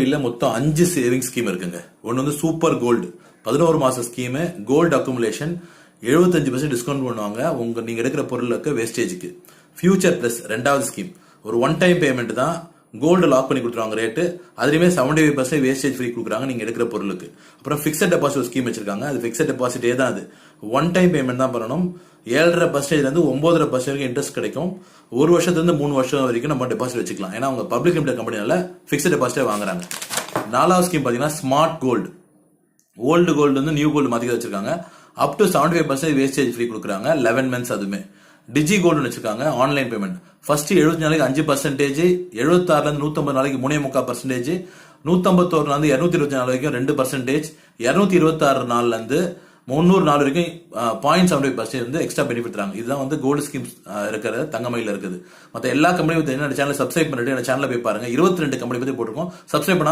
இல்ல மொத்தம் 5 saving scheme இருக்குங்க. ஒன்னு வந்து சூப்பர் கோல்டு 11 மாச ஸ்கீம், கோல்டு அக்குமுலேஷன் 75% டிஸ்கவுண்ட் பண்ணுவாங்க நீங்க எடுக்கிற பொருளுக்கு வேஸ்டேஜுக்கு. ஃபியூச்சர் பிளஸ் 2வது ஸ்கீம், ஒரு ஒன் டைம் பேமெண்ட் தான், கோல்டு லாக் பண்ணி கொடுத்துருவாங்க ரேட்டு, அதுலயுமே 75% வேஸ்டேஜ் ஃப்ரீ கொடுக்குறாங்க நீங்க எடுக்கிற பொருளுக்கு. அப்புறம் பிக்சட் டெபாசிட் ஸ்கீம் வச்சிருக்காங்க. அது பிக்சட் டெபாசிட்டே தான், அது ஒன் டைம் பேமெண்ட் தான் பண்ணணும். 7.5% இருந்து 9.5% வரைக்கும் இன்ட்ரெஸ்ட் கிடைக்கும். 1 வருஷத்துல இருந்து 3 வருஷம் வரைக்கும் நம்ம டெபாசிட் வச்சுக்கலாம். ஏன்னா அவங்க பப்ளிக் லிமிடெட் கம்பெனியால பிக்சட் டெபாசிட்டே வாங்குறாங்க. 4வது ஸ்கீம் பாத்தீங்கன்னா ஸ்மார்ட் கோல்டு. ஓல்டு கோல்டு வந்து நியூ கோல்டு மாத்தி வச்சிருக்காங்க. அப் டு 75% வேஸ்டேஜ் ஃப்ரீ கொடுக்குறாங்க 11 மந்த்ஸ். அதுமே டிஜி கோல்டு வச்சிருக்காங்க. ஆன்லைன் பேமெண்ட் ஃபர்ஸ்ட் 70 நாளைக்கு 5%, 76ல இருந்து 150 நாளைக்கு 3.25%, 151 இருந்து 224 நாள் வரைக்கும் 2%, 226 நாள்ல இருந்து 300 நாள் வரைக்கும் 0.75% வந்து எக்ஸ்ட்ரா பெனிஃபிட் தராங்க. இதுதான் வந்து கோல்டு ஸ்கீம்ஸ் இருக்கிற தங்கமயில இருக்குது. மற்ற எல்லா கம்பெனியும் என்ன சேனல் சப்ஸ்கிரைப் பண்ணிட்டு என்ன சேனல்ல போய் பாருங்க. 22 கம்பெனி பத்தி போட்டிருக்கோம். சப்ஸ்கிரைப் பண்ணா